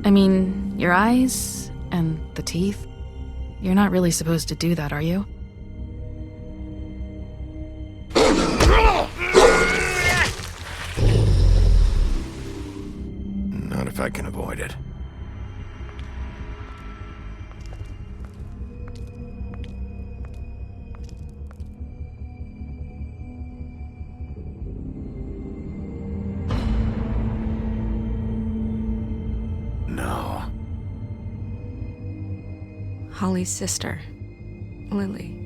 I mean, your eyes and the teeth. You're not really supposed to do that, are you? Not if I can avoid it. No. Holly's sister, Lily.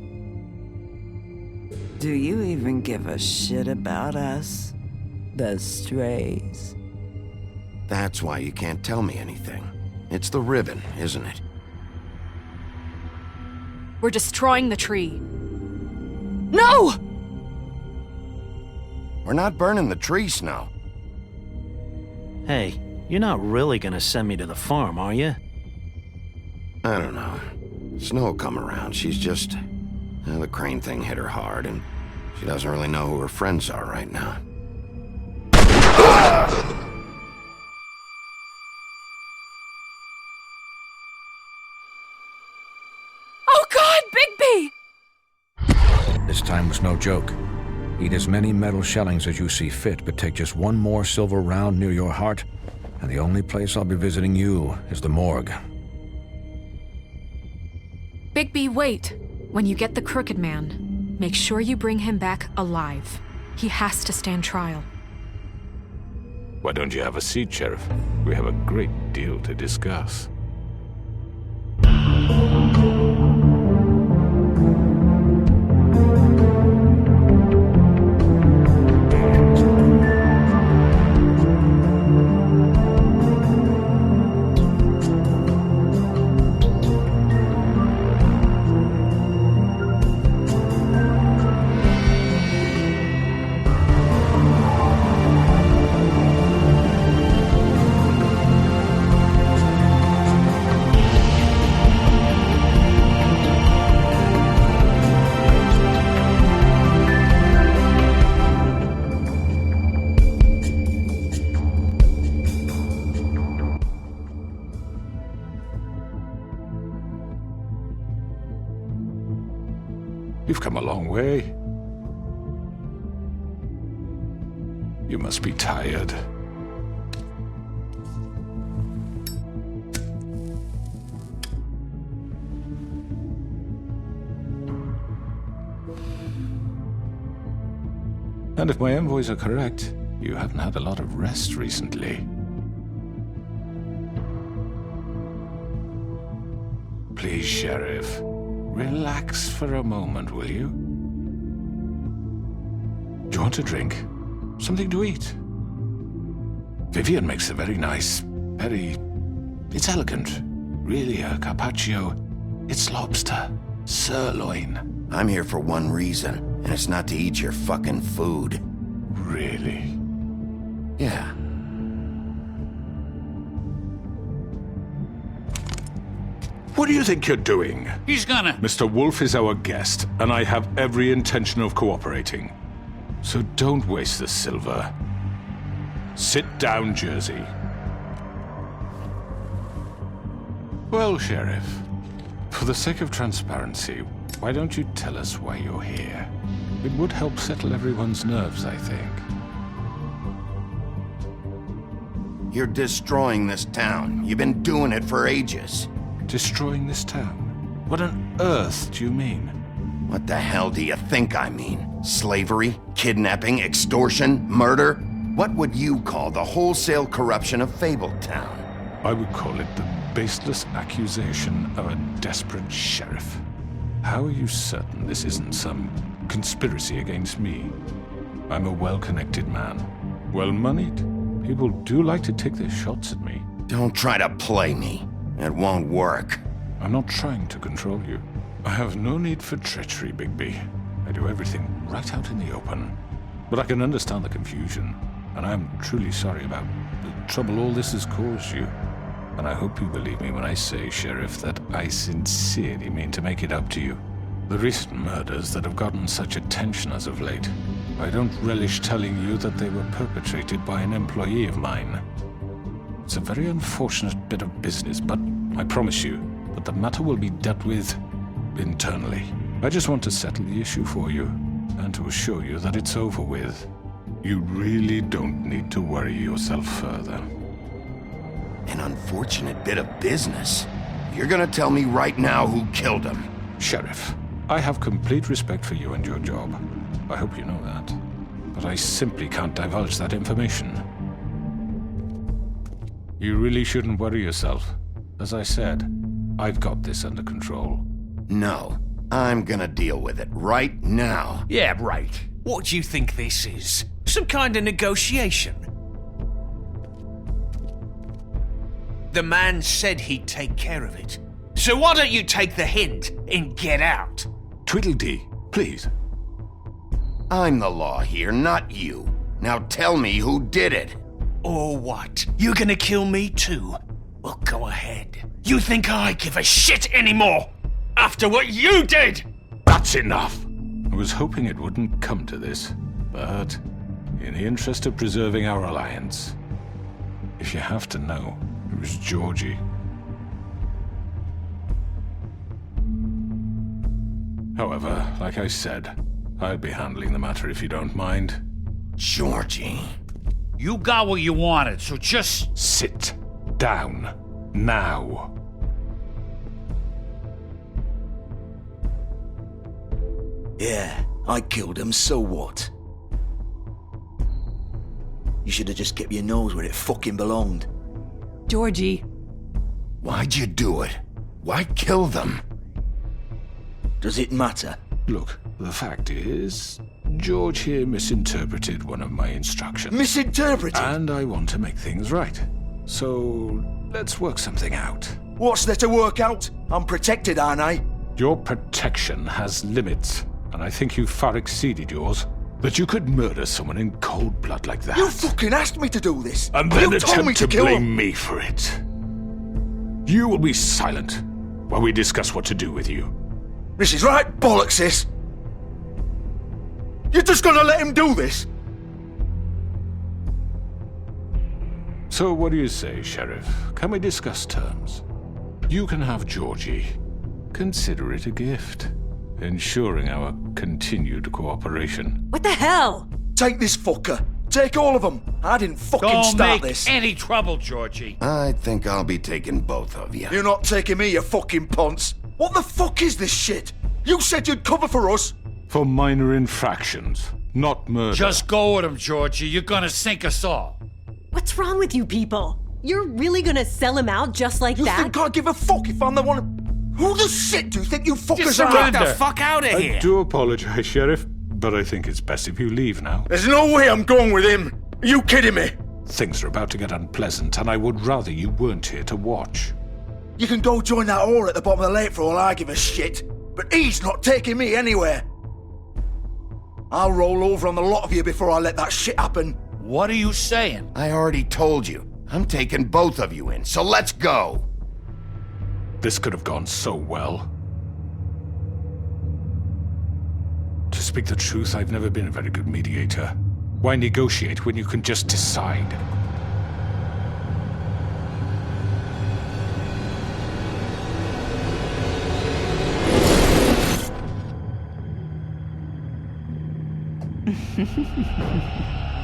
Do you even give a shit about us? The strays. That's why you can't tell me anything. It's the ribbon, isn't it? We're destroying the tree. No! We're not burning the tree, Snow. Hey, you're not really gonna send me to the farm, are you? I don't know. Snow will come around. She's just... the crane thing hit her hard, and she doesn't really know who her friends are right now. Oh God, Bigby! This time was no joke. Eat as many metal shellings as you see fit, but take just one more silver round near your heart, and the only place I'll be visiting you is the morgue. Bigby, wait. When you get the Crooked Man, make sure you bring him back alive. He has to stand trial. Why don't you have a seat, Sheriff? We have a great deal to discuss. You've come a long way. You must be tired. And if my envoys are correct, you haven't had a lot of rest recently. Please, Sheriff. Relax for a moment, will you? Do you want a drink? Something to eat? Vivian makes a very nice, it's elegant. Really, a carpaccio. It's lobster. Sirloin. I'm here for one reason, and it's not to eat your fucking food. Really? Yeah. What do you think you're doing? He's gonna... Mr. Wolf is our guest, and I have every intention of cooperating. So don't waste the silver. Sit down, Jersey. Well, Sheriff, for the sake of transparency, why don't you tell us why you're here? It would help settle everyone's nerves, I think. You're destroying this town. You've been doing it for ages. Destroying this town? What on earth do you mean? What the hell do you think I mean? Slavery? Kidnapping? Extortion? Murder? What would you call the wholesale corruption of Fabletown? I would call it the baseless accusation of a desperate sheriff. How are you certain this isn't some conspiracy against me? I'm a well-connected man. Well-moneyed. People do like to take their shots at me. Don't try to play me. It won't work. I'm not trying to control you. I have no need for treachery, Bigby. I do everything right out in the open. But I can understand the confusion, and I'm truly sorry about the trouble all this has caused you. And I hope you believe me when I say, Sheriff, that I sincerely mean to make it up to you. The recent murders that have gotten such attention as of late, I don't relish telling you that they were perpetrated by an employee of mine. It's a very unfortunate bit of business, but I promise you that the matter will be dealt with internally. I just want to settle the issue for you, and to assure you that it's over with. You really don't need to worry yourself further. An unfortunate bit of business? You're gonna tell me right now who killed him? Sheriff, I have complete respect for you and your job. I hope you know that. But I simply can't divulge that information. You really shouldn't worry yourself. As I said, I've got this under control. No, I'm gonna deal with it right now. Yeah, right. What do you think this is? Some kind of negotiation? The man said he'd take care of it. So why don't you take the hint and get out? Tweedledee, please. I'm the law here, not you. Now tell me who did it. Or what? You gonna kill me too? Well, go ahead. You think I give a shit anymore? After what you did? That's enough! I was hoping it wouldn't come to this, but in the interest of preserving our alliance, if you have to know, it was Georgie. However, like I said, I'll be handling the matter if you don't mind. Georgie. You got what you wanted, so just... Sit down. Now. Yeah, I killed him, so what? You should have just kept your nose where it fucking belonged. Georgie. Why'd you do it? Why kill them? Does it matter? Look, the fact is, George here misinterpreted one of my instructions. Misinterpreted? And I want to make things right. So, let's work something out. What's there to work out? I'm protected, aren't I? Your protection has limits, and I think you've far exceeded yours. That you could murder someone in cold blood like that. You fucking asked me to do this! And then you told me attempt to kill blame him. me for it. You will be silent while we discuss what to do with you. This is right bollocks, sis. You're just gonna let him do this? So what do you say, Sheriff? Can we discuss terms? You can have Georgie. Consider it a gift, ensuring our continued cooperation. What the hell? Take this fucker. Take all of them. I didn't fucking Don't start make this. any trouble, Georgie. I think I'll be taking both of you. You're not taking me, you fucking ponce. What the fuck is this shit? You said you'd cover for us. For minor infractions, not murder. Just go with him, Georgie. You're gonna sink us all. What's wrong with you people? You're really gonna sell him out just like You that? think I give a fuck if I'm the one? Who the shit do you think you fuckers are? Get the fuck out of here! I do apologize, Sheriff, but I think it's best if you leave now. There's no way I'm going with him. Are you kidding me? Things are about to get unpleasant, and I would rather you weren't here to watch. You can go join that whore at the bottom of the lake for all I give a shit. But he's not taking me anywhere. I'll roll over on the lot of you before I let that shit happen. What are you saying? I already told you. I'm taking both of you in, so let's go. This could have gone so well. To speak the truth, I've never been a very good mediator. Why negotiate when you can just decide?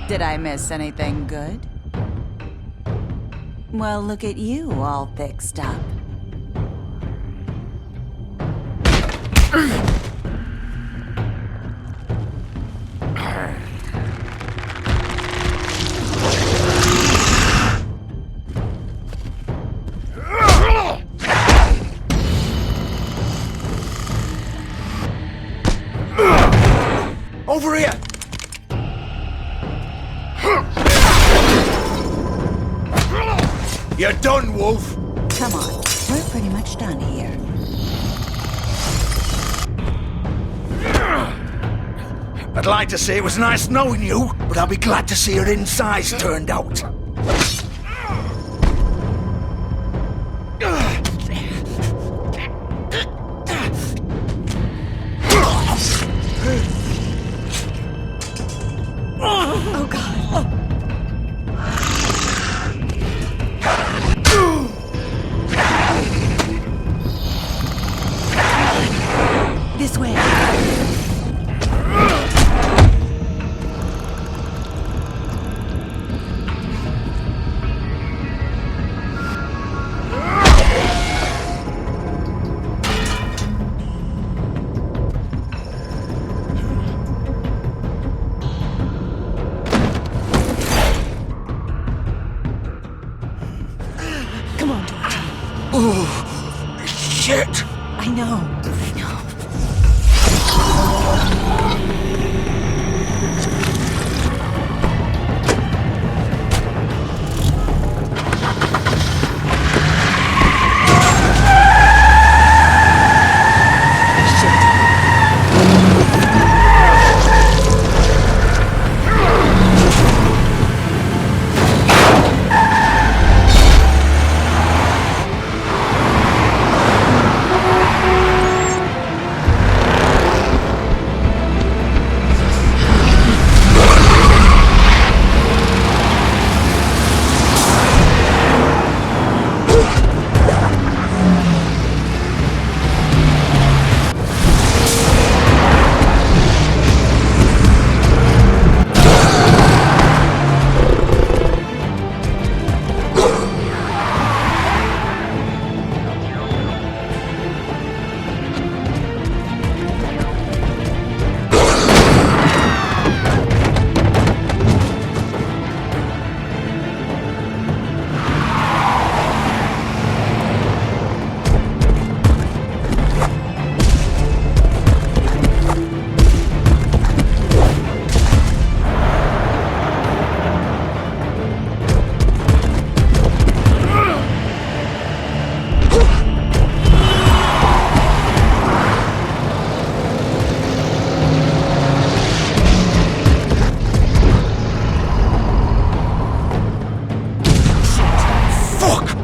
Did I miss anything good? Well, look at you, all fixed up. Over here! You're done, Wolf! Come on, we're pretty much done here. I'd like to say it was nice knowing you, but I'll be glad to see your insides turned out. Oh, God. This way. Come on, George. Oh, shit! I know.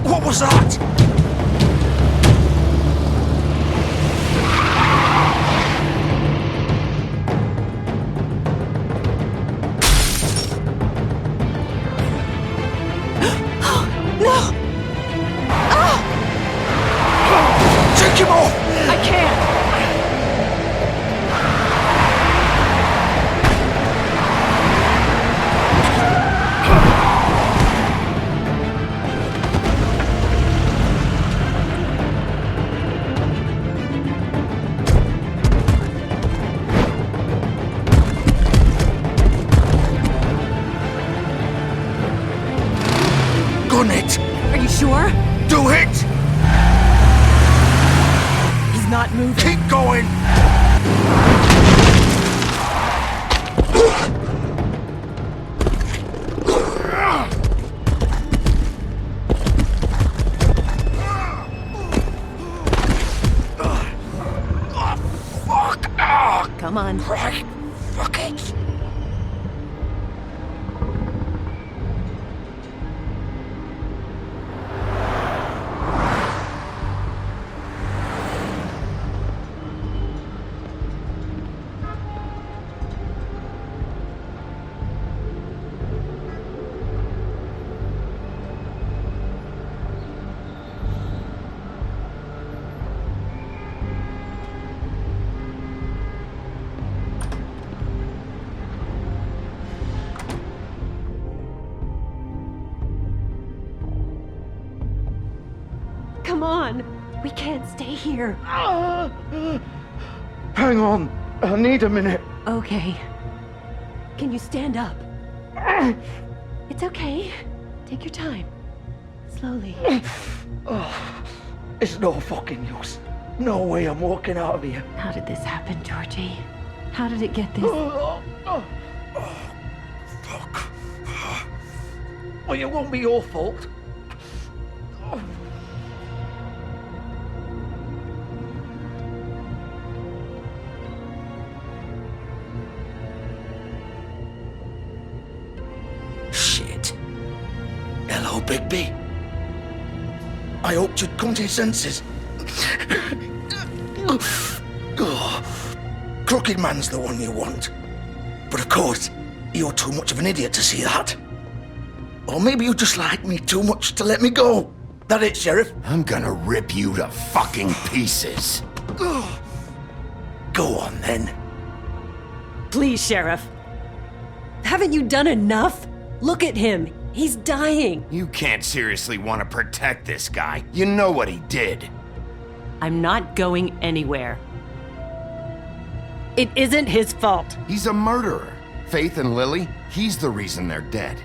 What was that? No! Take him off! I can't! Gun it! Are you sure? Do it! He's not moving. Keep going! Come on. Right. Fuck it. Come on. We can't stay here. Hang on. I need a minute. Okay. Can you stand up? It's okay. Take your time. Slowly. It's no fucking use. No way I'm walking out of here. How did this happen, Georgie? How did it get this? Fuck. Well, it won't be your fault. Shit. Hello, Bigby. I hoped you'd come to your senses. Crooked Man's the one you want. But of course, You're too much of an idiot to see that. Or maybe you just like me too much to let me go. That it, Sheriff? I'm gonna rip you to fucking pieces. Go on, then. Please, Sheriff. Haven't you done enough? Look at him. He's dying. You can't seriously want to protect this guy. You know what he did. I'm not going anywhere. It isn't his fault. He's a murderer. Faith and Lily, he's the reason they're dead.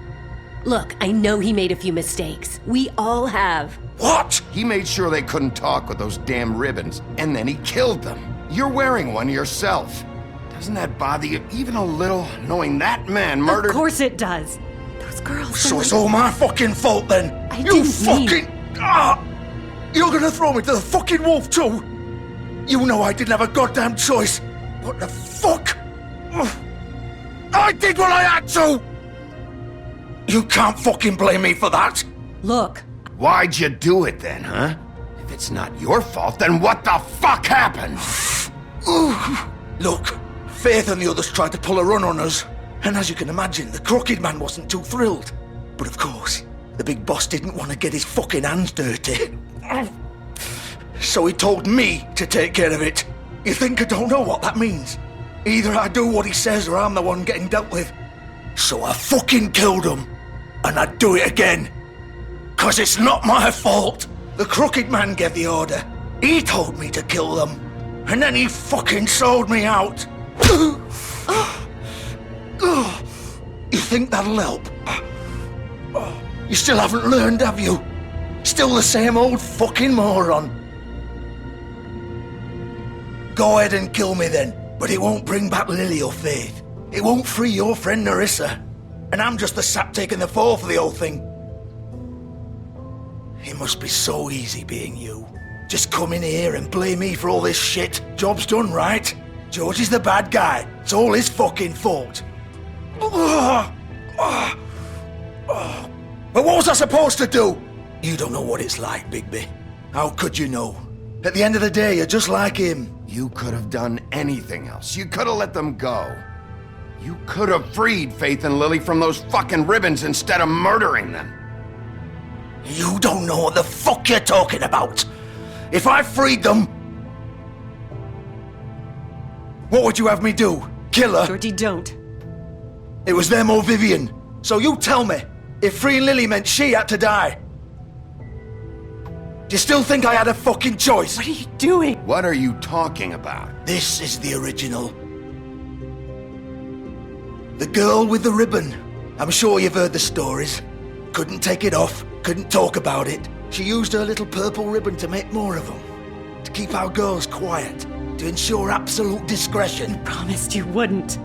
Look, I know he made a few mistakes. We all have. What? He made sure they couldn't talk with those damn ribbons, and then he killed them. You're wearing one yourself. Doesn't that bother you even a little, knowing that man murdered— Of course it does. Those girls— So it's all my fucking fault then? You fucking— You're gonna throw me to the fucking wolf too? You know I didn't have a goddamn choice. What the fuck? I did what I had to! You can't fucking blame me for that. Look. Why'd you do it then, huh? If it's not your fault, then what the fuck happened? Look, Faith and the others tried to pull a run on us. And as you can imagine, the Crooked Man wasn't too thrilled. But of course, the big boss didn't want to get his fucking hands dirty. So he told me to take care of it. You think I don't know what that means? Either I do what he says or I'm the one getting dealt with. So I fucking killed him. And I'd do it again. 'Cause it's not my fault. The Crooked Man gave the order. He told me to kill them. And then he fucking sold me out. You think that'll help? You still haven't learned, have you? Still the same old fucking moron. Go ahead and kill me then, but it won't bring back Lily or Faith. It won't free your friend Nerissa. And I'm just the sap taking the fall for the whole thing. It must be so easy being you. Just come in here and blame me for all this shit. Job's done, right? George is the bad guy. It's all his fucking fault. But what was I supposed to do? You don't know what it's like, Bigby. How could you know? At the end of the day, you're just like him. You could have done anything else. You could have let them go. You could have freed Faith and Lily from those fucking ribbons instead of murdering them. You don't know what the fuck you're talking about. If I freed them, what would you have me do? Kill her? Georgie, don't. It was them or Vivian. So you tell me, if freeing Lily meant she had to die, do you still think I had a fucking choice? What are you doing? What are you talking about? This is the original. The girl with the ribbon. I'm sure you've heard the stories. Couldn't take it off, couldn't talk about it. She used her little purple ribbon to make more of them. To keep our girls quiet. To ensure absolute discretion. You promised you wouldn't.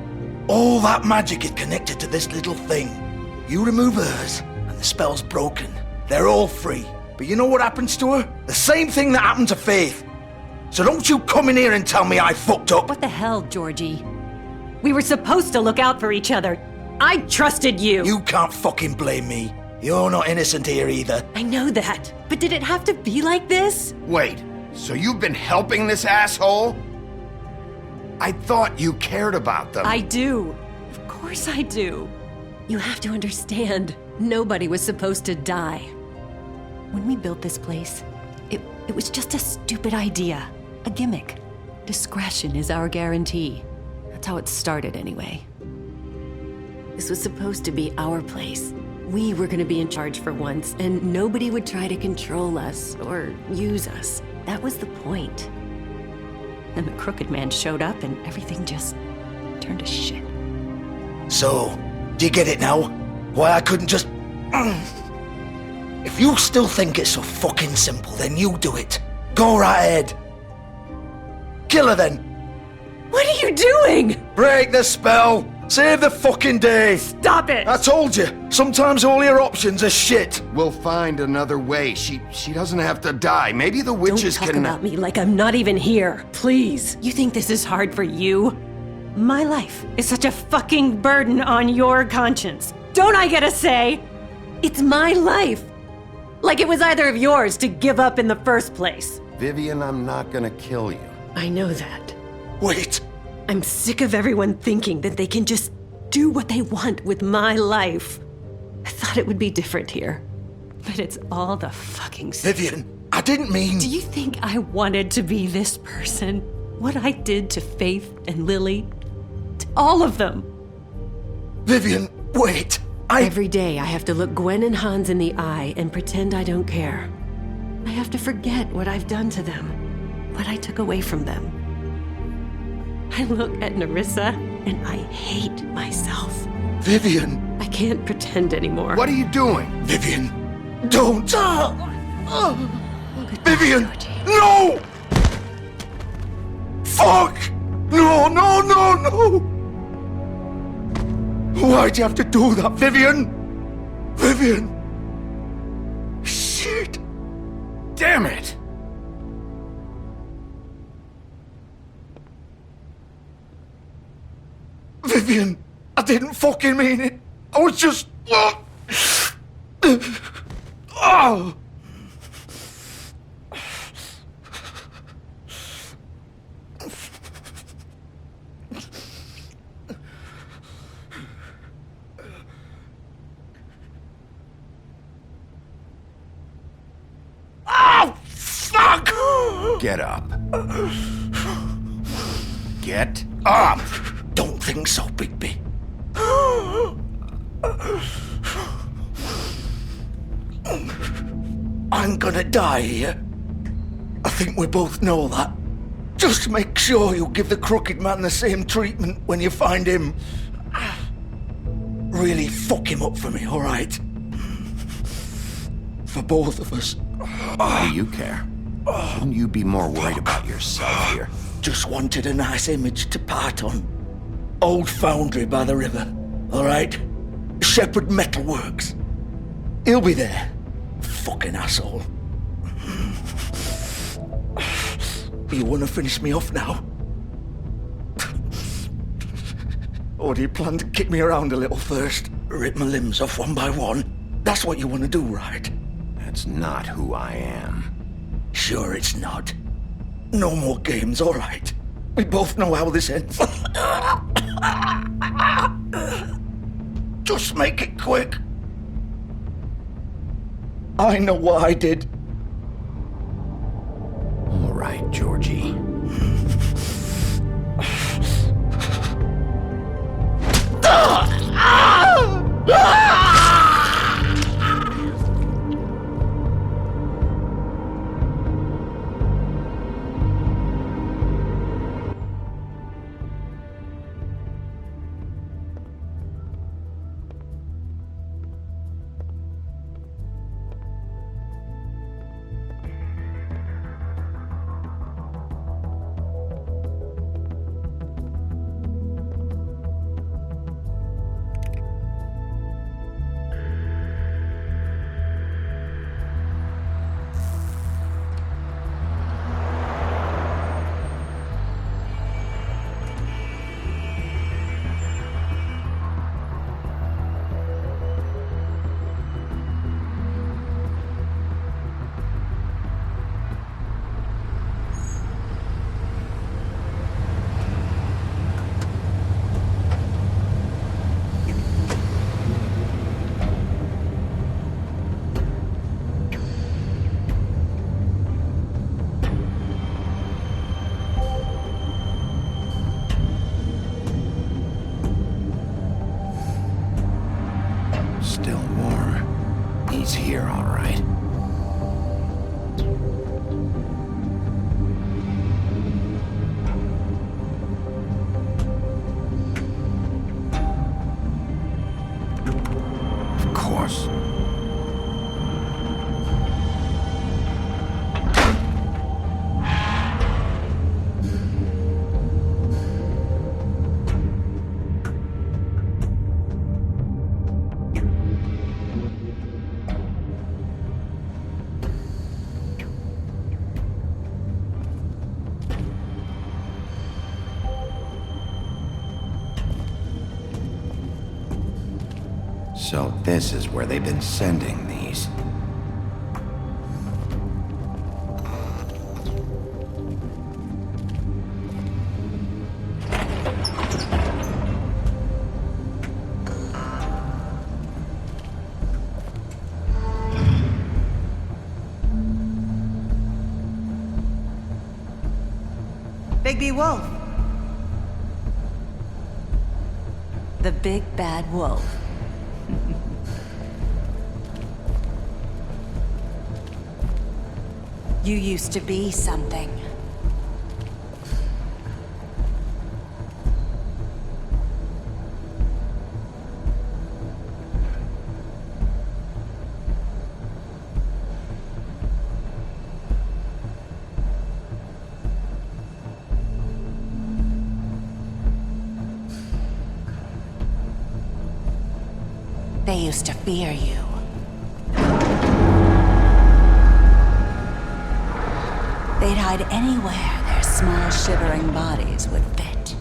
All that magic is connected to this little thing. You remove hers, and the spell's broken. They're all free. But you know what happens to her? The same thing that happened to Faith. So don't you come in here and tell me I fucked up. What the hell, Georgie? We were supposed to look out for each other. I trusted you. You can't fucking blame me. You're not innocent here either. I know that. But did it have to be like this? Wait, so you've been helping this asshole? I thought you cared about them. I do. Of course I do. You have to understand, nobody was supposed to die. When we built this place, it was just a stupid idea. A gimmick. Discretion is our guarantee. That's how it started anyway. This was supposed to be our place. We were gonna be in charge for once, and nobody would try to control us or use us. That was the point. Then the Crooked Man showed up and everything just turned to shit. So, do you get it now? Why I couldn't just... If you still think it's so fucking simple, then you do it. Go right ahead. Kill her then. What are you doing? Break the spell. Save the fucking day. Stop it. I told you. Sometimes all your options are shit. We'll find another way. She doesn't have to die. Maybe the witches Don't talk can... about me like I'm not even here. Please. You think this is hard for you? My life is such a fucking burden on your conscience. Don't I get a say? It's my life. Like it was either of yours to give up in the first place. Vivian, I'm not gonna kill you. I know that. Wait. I'm sick of everyone thinking that they can just do what they want with my life. I thought it would be different here. But it's all the fucking same. Vivian, I didn't mean... Do you think I wanted to be this person? What I did to Faith and Lily? To all of them? Vivian, wait. Every day I have to look Gwen and Hans in the eye and pretend I don't care. I have to forget what I've done to them, what I took away from them. I look at Nerissa and I hate myself. Vivian! I can't pretend anymore. What are you doing? Vivian, don't! Vivian, no! Fuck! No, no, no, no! Why'd you have to do that, Vivian? Vivian! Shit! Damn it! Vivian, I didn't fucking mean it. I was just... Oh! Oh, fuck! Get up. Get up! Don't think so, Bigby. I'm gonna die here. I think we both know that. Just make sure you give the crooked man the same treatment when you find him. Really fuck him up for me, all right? For both of us. Why do you care? Shouldn't you be more worried about yourself here? Just wanted a nice image to part on. Old foundry by the river, all right? Shepherd Metalworks. He'll be there. Fucking asshole. You want to finish me off now? Or do you plan to kick me around a little first? Rip my limbs off one by one? That's what you want to do, right? That's not who I am. Sure it's not. No more games, all right? We both know how this ends. Just make it quick. I know what I did. All right, Georgie. Still more. He's here, all right. Of course. So this is where they've been sending these. baby wolf. The big bad wolf. You used to be something. They used to fear you. They'd hide anywhere their small, shivering bodies would fit.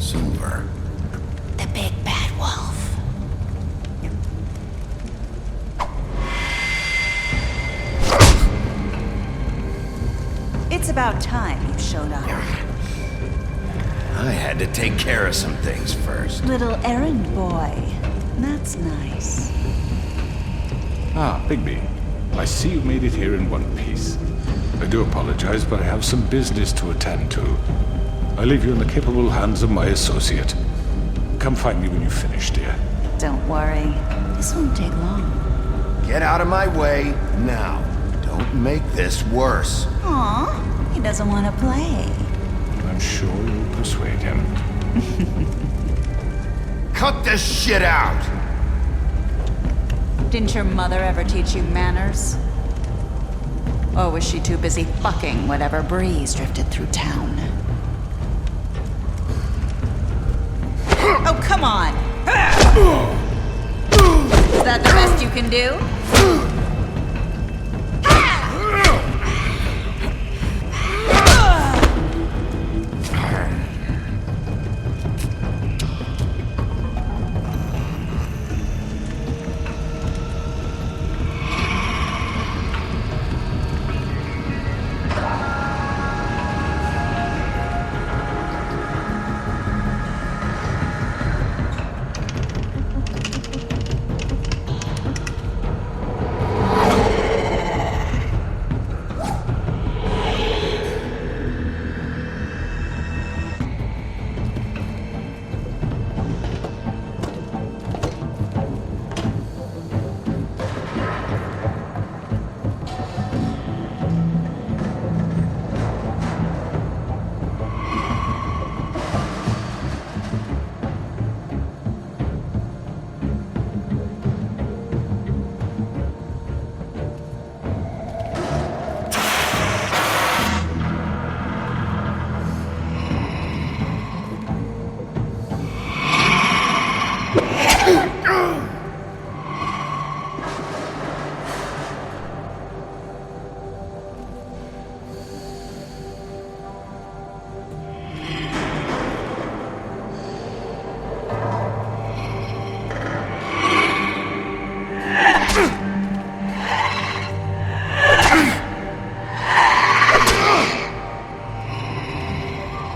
Silver. The big bad wolf. It's about time you showed up. I had to take care of some things first. Little errand boy. That's nice. Ah, Bigby. I see you made it here in one piece. I do apologize, but I have some business to attend to. I leave you in the capable hands of my associate. Come find me when you finish, dear. Don't worry. This won't take long. Get out of my way now. Don't make this worse. Aw, he doesn't want to play. I'm sure you'll persuade him. Cut this shit out! Didn't your mother ever teach you manners? Or was she too busy fucking whatever breeze drifted through town? Oh, come on! Is that the best you can do?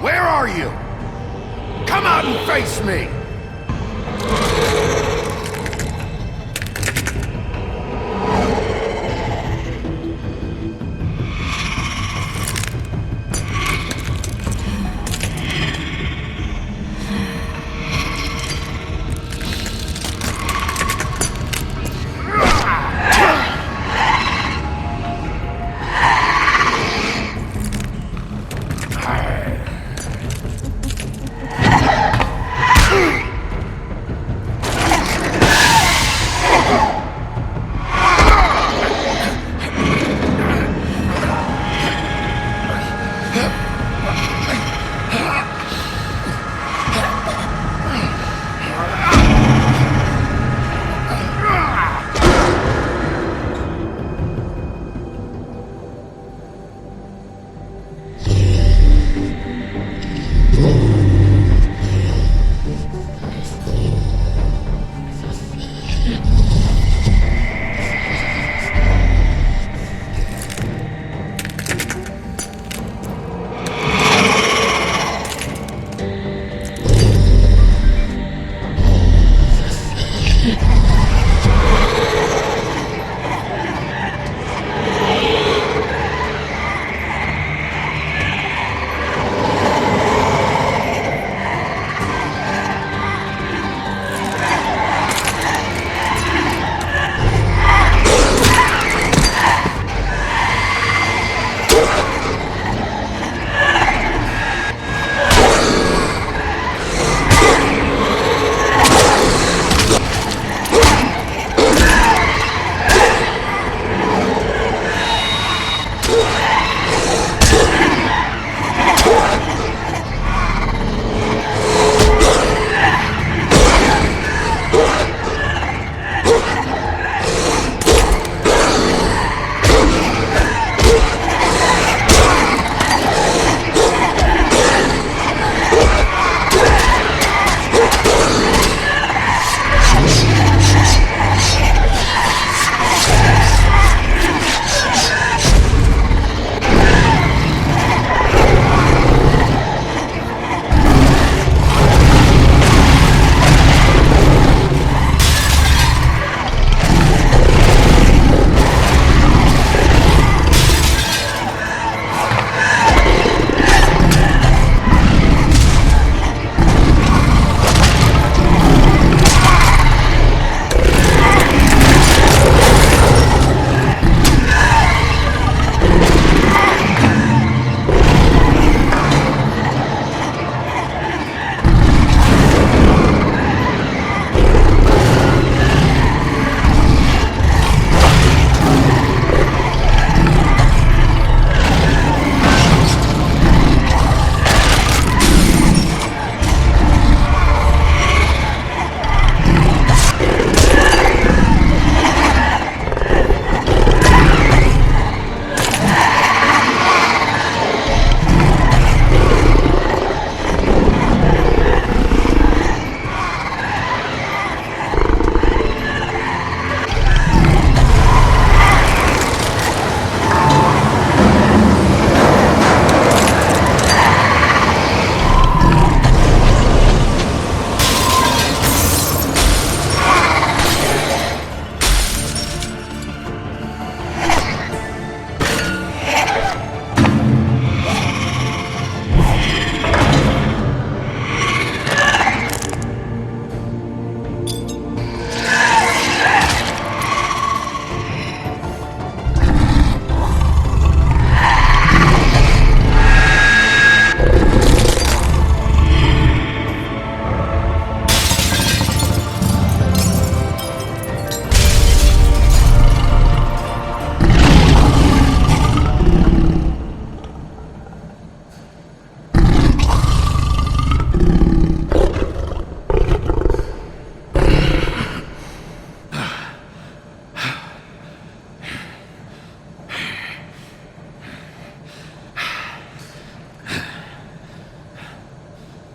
Where are you? Come out and face me!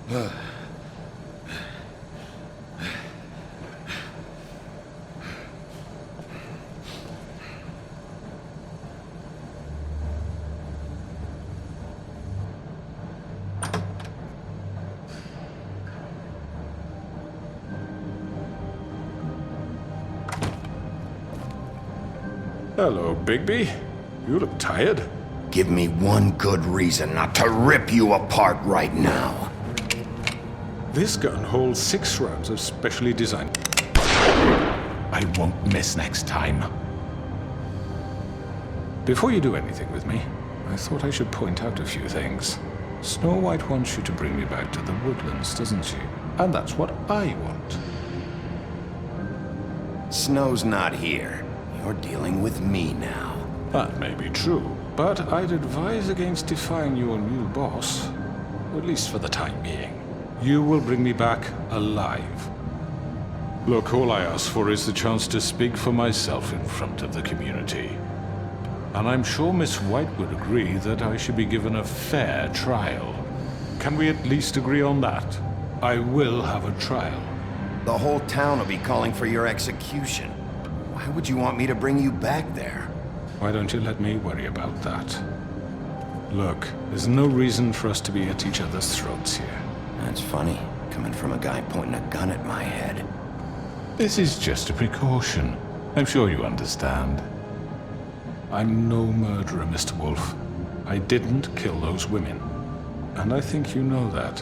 Hello, Bigby. You look tired. Give me one good reason not to rip you apart right now. This gun holds 6 rounds of specially designed... I won't miss next time. Before you do anything with me, I thought I should point out a few things. Snow White wants you to bring me back to the woodlands, doesn't she? And that's what I want. Snow's not here. You're dealing with me now. That may be true, but I'd advise against defying your new boss, at least for the time being. You will bring me back alive. Look, all I ask for is the chance to speak for myself in front of the community. And I'm sure Miss White would agree that I should be given a fair trial. Can we at least agree on that? I will have a trial. The whole town will be calling for your execution. Why would you want me to bring you back there? Why don't you let me worry about that? Look, there's no reason for us to be at each other's throats here. That's funny, coming from a guy pointing a gun at my head. This is just a precaution. I'm sure you understand. I'm no murderer, Mr. Wolf. I didn't kill those women. And I think you know that.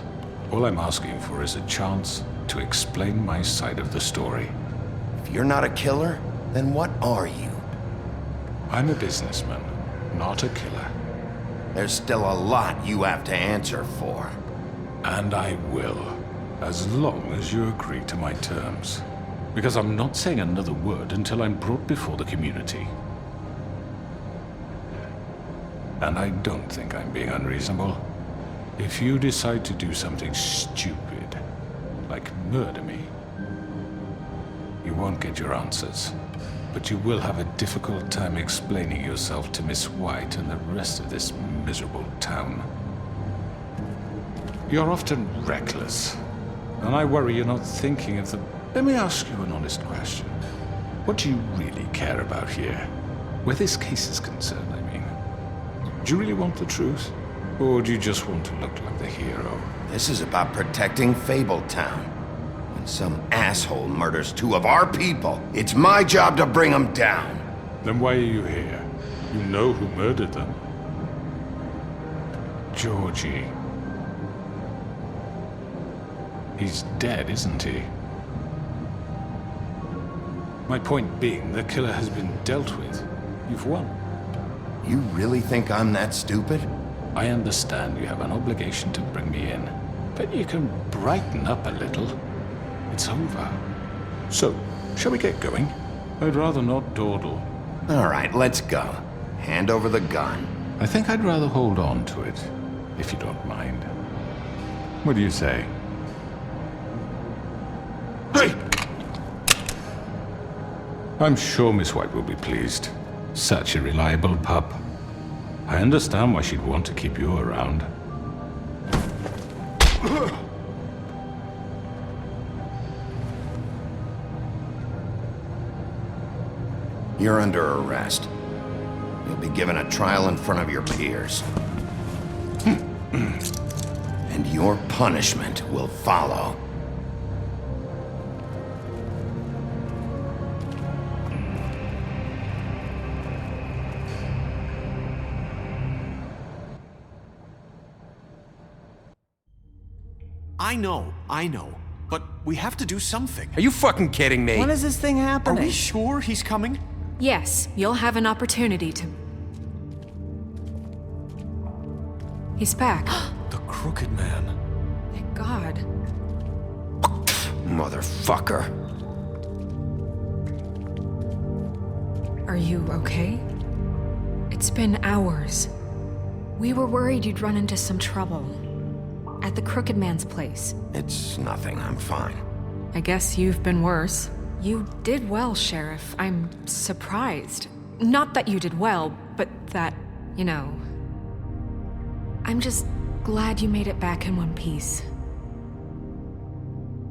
All I'm asking for is a chance to explain my side of the story. If you're not a killer, then what are you? I'm a businessman, not a killer. There's still a lot you have to answer for. And I will, as long as you agree to my terms. Because I'm not saying another word until I'm brought before the community. And I don't think I'm being unreasonable. If you decide to do something stupid, like murder me, you won't get your answers. But you will have a difficult time explaining yourself to Miss White and the rest of this miserable town. You're often reckless, and I worry you're not thinking of the... Let me ask you an honest question. What do you really care about here? Where this case is concerned, I mean. Do you really want the truth? Or do you just want to look like the hero? This is about protecting Fabletown. When some asshole murders 2 of our people, it's my job to bring them down. Then why are you here? You know who murdered them. Georgie. He's dead, isn't he? My point being, the killer has been dealt with. You've won. You really think I'm that stupid? I understand you have an obligation to bring me in, but you can brighten up a little. It's over. So, shall we get going? I'd rather not dawdle. All right, let's go. Hand over the gun. I think I'd rather hold on to it, if you don't mind. What do you say? Hey! I'm sure Miss White will be pleased. Such a reliable pup. I understand why she'd want to keep you around. You're under arrest. You'll be given a trial in front of your peers. And your punishment will follow. I know. But we have to do something. Are you fucking kidding me? When is this thing happening? Are we sure he's coming? Yes, you'll have an opportunity to... He's back. The Crooked Man. Thank God. Motherfucker. Are you okay? It's been hours. We were worried you'd run into some trouble. At the Crooked Man's place. It's nothing, I'm fine. I guess you've been worse. You did well, Sheriff. I'm surprised. Not that you did well, but that, you know... I'm just glad you made it back in one piece.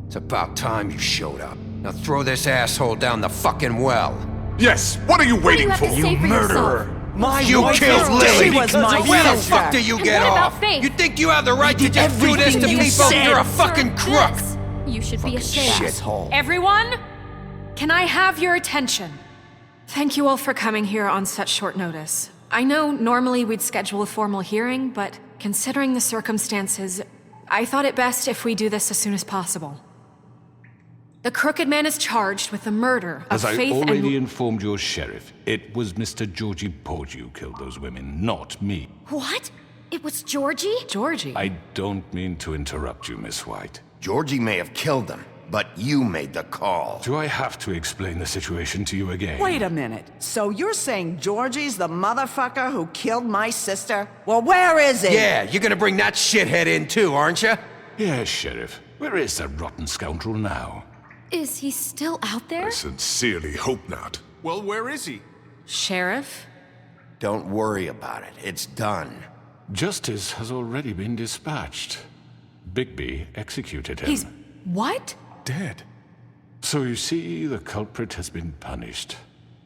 It's about time you showed up. Now throw this asshole down the fucking well. Yes, what are you waiting have for? to say for Murderer! You wife killed is Lily! dead because of Where the you. fuck do you And get what about off? Faith? You think you have the right to just do this to everything you people? said. You're a fucking crook! This, you should be ashamed. Shithole. Everyone, can I have your attention? Thank you all for coming here on such short notice. I know normally we'd schedule a formal hearing, but considering the circumstances, I thought it best if we do this as soon as possible. The Crooked Man is charged with the murder of As I Faith already and... informed your sheriff, it was Mr. Georgie Porgy who killed those women, not me. What? It was Georgie? Georgie? I don't mean to interrupt you, Miss White. Georgie may have killed them, but you made the call. Do I have to explain the situation to you again? Wait a minute. So you're saying Georgie's the motherfucker who killed my sister? Well, where is he? Yeah, you're gonna bring that shithead in too, aren't you? Yes, Sheriff. Where is that rotten scoundrel now? Is he still out there? I sincerely hope not. Well, where is he? Sheriff? Don't worry about it. It's done. Justice has already been dispatched. Bigby executed him. He's... what? Dead. So you see, the culprit has been punished.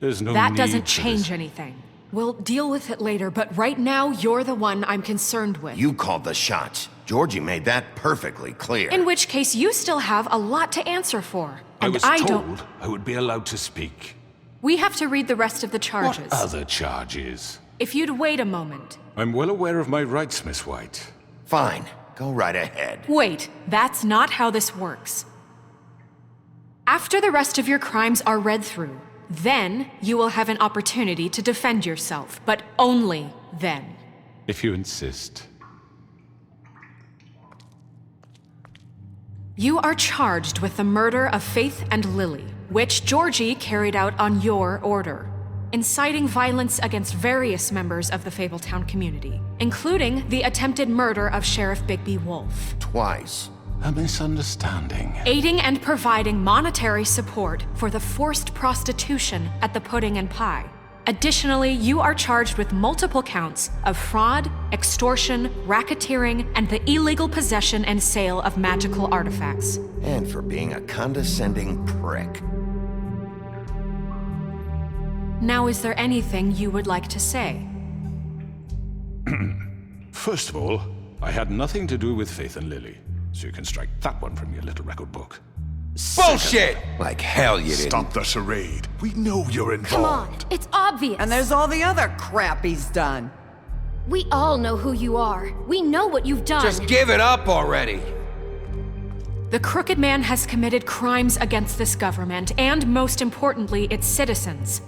There's no That need doesn't for change this. anything. We'll deal with it later, but right now, you're the one I'm concerned with. You called the shots. Georgie made that perfectly clear. In which case, you still have a lot to answer for. I And was don't... told I would be allowed to speak. We have to read the rest of the charges. What other charges? If you'd wait a moment. I'm well aware of my rights, Miss White. Fine. Go right ahead. Wait, that's not how this works. After the rest of your crimes are read through, then you will have an opportunity to defend yourself, but only then. If you insist. You are charged with the murder of Faith and Lily, which Georgie carried out on your order, inciting violence against various members of the Fabletown community, including the attempted murder of Sheriff Bigby Wolf. Twice. A misunderstanding. Aiding and providing monetary support for the forced prostitution at the Pudding and Pie. Additionally, you are charged with multiple counts of fraud, extortion, racketeering, and the illegal possession and sale of magical artifacts. And for being a condescending prick. Now, is there anything you would like to say? First of all, I had nothing to do with Faith and Lily, so you can strike that one from your little record book. Bullshit! Like hell you didn't. Stop the charade. We know you're involved. Come on, it's obvious. And there's all the other crap he's done. We all know who you are. We know what you've done. Just give it up already. The Crooked Man has committed crimes against this government, and most importantly, its citizens.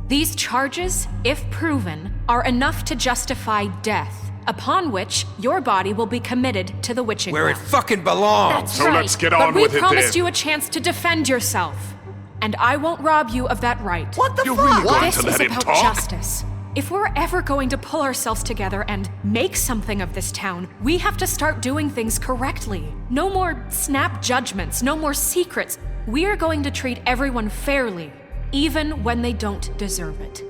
These charges, if proven, are enough to justify death, upon which your body will be committed to the witching Where it well. fucking belongs. That's So right. let's get But on we with it promised then. you a chance to defend yourself, and I won't rob you of that right. What the You're fuck? really going This to is let him about talk? justice. If we're ever going to pull ourselves together and make something of this town, we have to start doing things correctly. No more snap judgments, no more secrets. We are going to treat everyone fairly, even when they don't deserve it.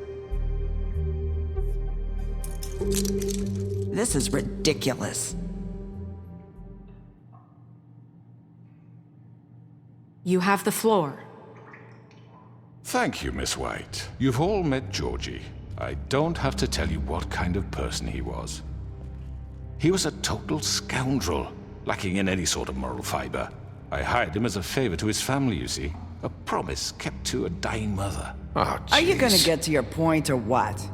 This is ridiculous. You have the floor. Thank you, Miss White. You've all met Georgie. I don't have to tell you what kind of person he was. He was a total scoundrel, lacking in any sort of moral fiber. I hired him as a favor to his family, you see. A promise kept to a dying mother. Oh, Are you gonna jeez. get to your point or what?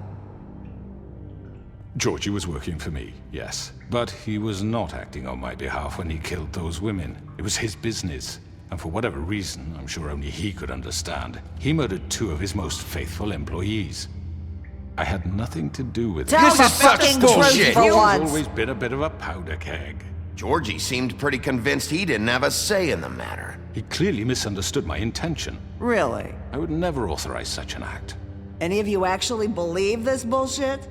Georgie was working for me, yes. But he was not acting on my behalf when he killed those women. It was his business. And for whatever reason, I'm sure only he could understand, he murdered 2 of his most faithful employees. I had nothing to do with it. Tell This the is such fucking bullshit. truth for He's once. always been a bit of a powder keg. Georgie seemed pretty convinced he didn't have a say in the matter. He clearly misunderstood my intention. Really? I would never authorize such an act. Any of you actually believe this bullshit?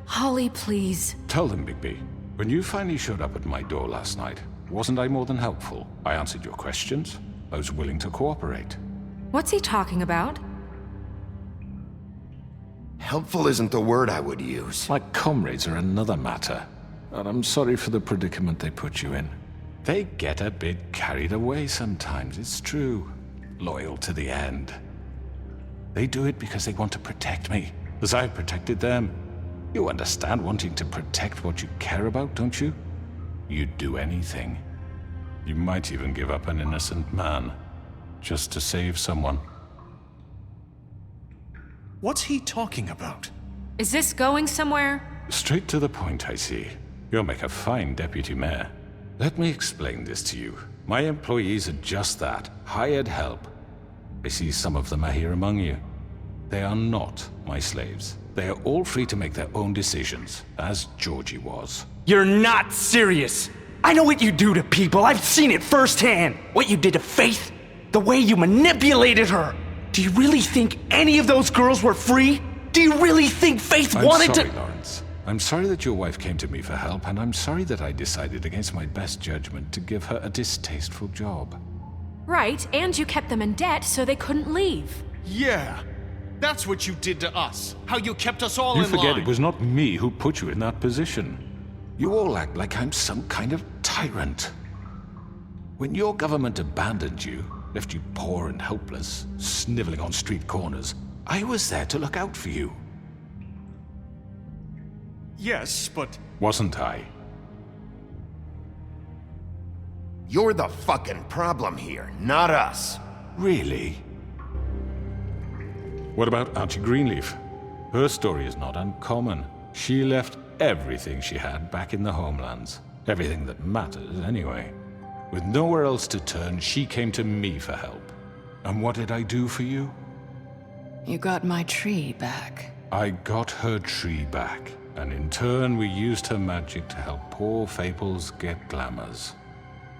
Holly, please. Tell them, Bigby, when you finally showed up at my door last night, wasn't I more than helpful? I answered your questions. I was willing to cooperate. What's he talking about? Helpful isn't the word I would use. My comrades are another matter. And I'm sorry for the predicament they put you in. They get a bit carried away sometimes, it's true. Loyal to the end. They do it because they want to protect me, as I've protected them. You understand wanting to protect what you care about, don't you? You'd do anything. You might even give up an innocent man, just to save someone. What's he talking about? Is this going somewhere? Straight to the point, I see. You'll make a fine deputy mayor. Let me explain this to you. My employees are just that, hired help. I see some of them are here among you. They are not my slaves. They are all free to make their own decisions, as Georgie was. You're not serious! I know what you do to people, I've seen it firsthand! What you did to Faith, the way you manipulated her! Do you really think any of those girls were free? Do you really think Faith wanted to— I'm sorry, Lawrence. I'm sorry that your wife came to me for help, and I'm sorry that I decided against my best judgment to give her a distasteful job. Right, and you kept them in debt so they couldn't leave. Yeah, that's what you did to us. How you kept us all in line. You forget it was not me who put you in that position. You all act like I'm some kind of tyrant. When your government abandoned you, left you poor and helpless, sniveling on street corners, I was there to look out for you. Yes, but... Wasn't I? You're the fucking problem here, not us. Really? What about Auntie Greenleaf? Her story is not uncommon. She left everything she had back in the homelands. Everything that matters, anyway. With nowhere else to turn, she came to me for help. And what did I do for you? You got my tree back. I got her tree back, and in turn we used her magic to help poor Fables get glamours.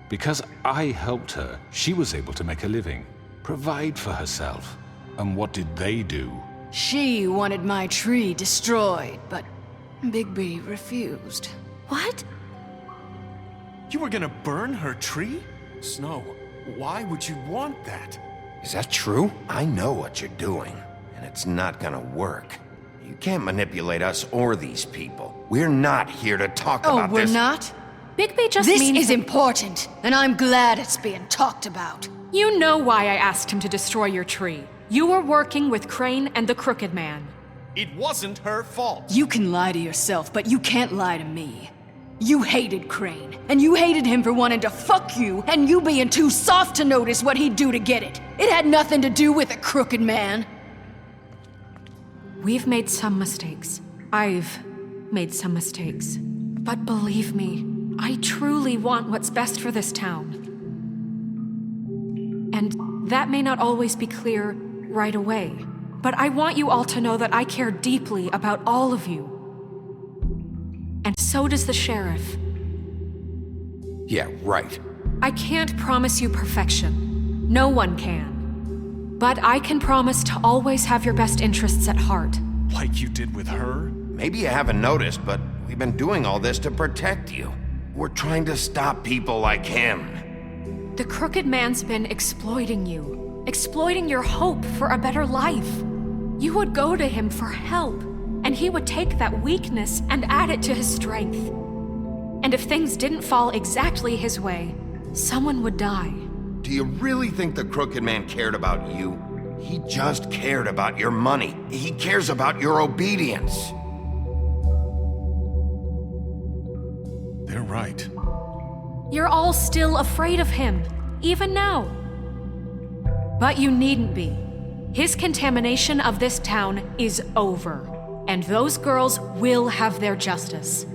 Because I helped her, she was able to make a living, provide for herself. And what did they do? She wanted my tree destroyed, but Bigby refused. What? You were gonna burn her tree? Snow, why would you want that? Is that true? I know what you're doing, and it's not gonna work. You can't manipulate us or these people. We're not here to talk about this. Oh, we're not? Bigby just This means is important, and I'm glad it's being talked about. You know why I asked him to destroy your tree. You were working with Crane and the Crooked Man. It wasn't her fault. You can lie to yourself, but you can't lie to me. You hated Crane, and you hated him for wanting to fuck you, and you being too soft to notice what he'd do to get it. It had nothing to do with the Crooked Man. We've made some mistakes. I've made some mistakes. But believe me, I truly want what's best for this town. And that may not always be clear right away, but I want you all to know that I care deeply about all of you. And so does the sheriff. Yeah, right. I can't promise you perfection. No one can. But I can promise to always have your best interests at heart. Like you did with her? Maybe you haven't noticed, but we've been doing all this to protect you. We're trying to stop people like him. The Crooked Man's been exploiting you. Exploiting your hope for a better life. You would go to him for help, and he would take that weakness and add it to his strength. And if things didn't fall exactly his way, someone would die. Do you really think the Crooked Man cared about you? He just cared about your money. He cares about your obedience. They're right. You're all still afraid of him, even now. But you needn't be. His contamination of this town is over, and those girls will have their justice.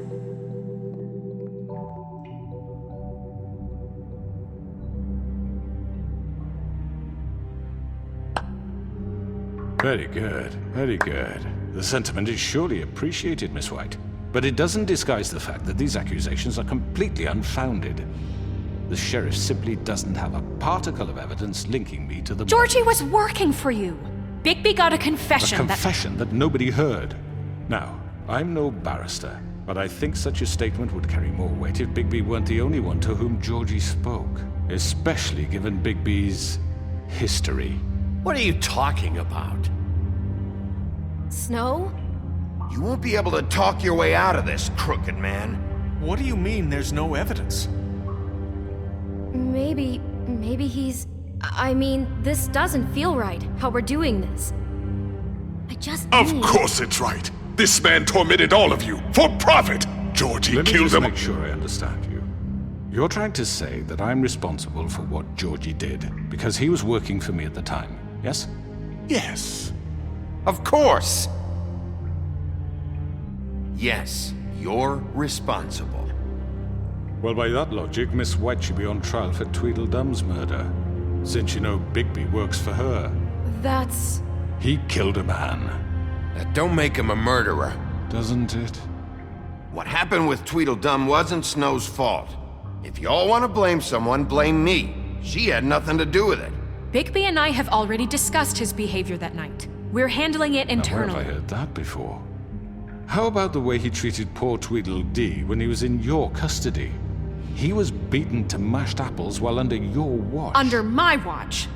Very good, very good. The sentiment is surely appreciated, Miss White. But it doesn't disguise the fact that these accusations are completely unfounded. The sheriff simply doesn't have a particle of evidence linking me to the... Georgie was working for you. Bigby got a confession A confession that nobody heard. Now, I'm no barrister, but I think such a statement would carry more weight if Bigby weren't the only one to whom Georgie spoke. Especially given Bigby's history. What are you talking about? Snow? You won't be able to talk your way out of this, Crooked Man. What do you mean there's no evidence? Maybe he's... I mean, this doesn't feel right, how we're doing this. I just Of need... course it's right. This man tormented all of you for profit. Georgie Let me killed just him. make sure I understand you. You're trying to say that I'm responsible for what Georgie did because he was working for me at the time, yes? Yes. Of course! Yes, you're responsible. Well, by that logic, Miss White should be on trial for Tweedledum's murder, since you know Bigby works for her. That's... He killed a man. That don't make him a murderer. Doesn't it? What happened with Tweedledum wasn't Snow's fault. If y'all want to blame someone, blame me. She had nothing to do with it. Bigby and I have already discussed his behavior that night. We're handling it Now, where internally. have I heard that before? How about the way he treated poor Tweedledee when he was in your custody? He was beaten to mashed apples while under your watch. Under my watch.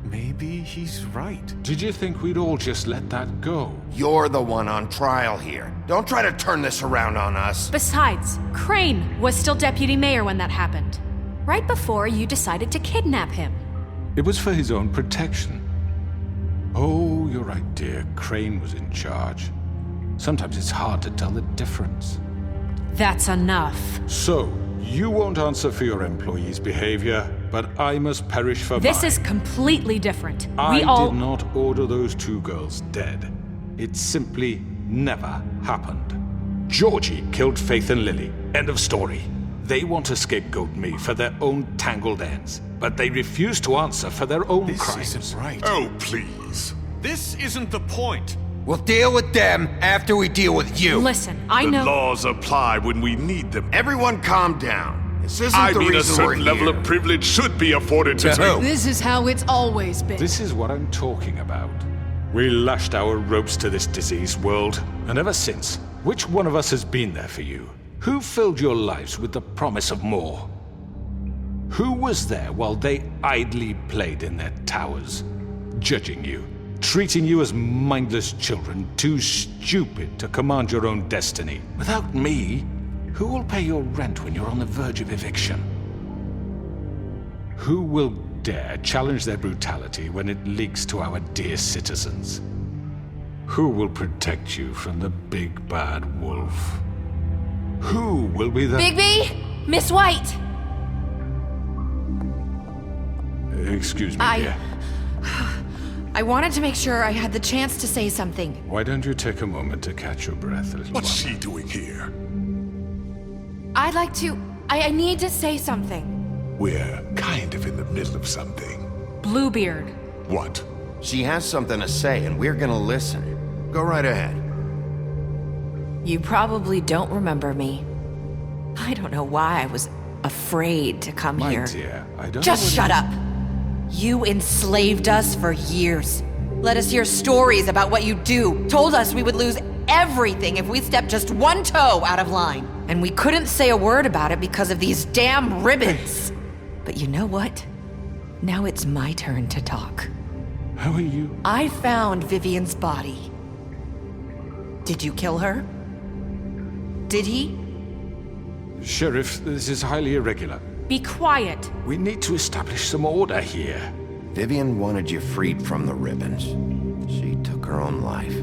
Maybe he's right. Did you think we'd all just let that go? You're the one on trial here. Don't try to turn this around on us. Besides, Crane was still deputy mayor when that happened. Right before you decided to kidnap him. It was for his own protection. Oh, you're right, dear. Crane was in charge. Sometimes it's hard to tell the difference. That's enough. So, you won't answer for your employees' behavior, but I must perish for This mine. is completely different. I We all... did not order those two girls dead. It simply never happened. Georgie killed Faith and Lily. End of story. They want to scapegoat me for their own tangled ends, but they refuse to answer for their own crimes. This isn't right. Oh, please. This isn't the point. We'll deal with them after we deal with you. Listen, I The know... laws apply when we need them. Everyone calm down. This isn't I the mean, a reason we're certain level here. of privilege should be afforded to me. This is how it's always been. This is what I'm talking about. We lashed our ropes to this diseased world, and ever since, which one of us has been there for you? Who filled your lives with the promise of more? Who was there while they idly played in their towers, judging you, treating you as mindless children, too stupid to command your own destiny? Without me, who will pay your rent when you're on the verge of eviction? Who will dare challenge their brutality when it leaks to our dear citizens? Who will protect you from the big bad wolf? Who will be the... Bigby! Miss White! Excuse me, dear. I wanted to make sure I had the chance to say something. Why don't you take a moment to catch your breath, little What's one? she doing here? I'd like to... I need to say something. We're kind of in the middle of something. Bluebeard. What? She has something to say, and we're gonna listen. Go right ahead. You probably don't remember me. I don't know why I was afraid to come My here. dear, I don't Just know shut what up! You enslaved us for years. Let us hear stories about what you do. Told us we would lose everything if we stepped just one toe out of line. And we couldn't say a word about it because of these damn ribbons. But you know what? Now it's my turn to talk. How are you? I found Vivian's body. Did you kill her? Did he? Sheriff, this is highly irregular. Be quiet. We need to establish some order here. Vivian wanted you freed from the ribbons. She took her own life.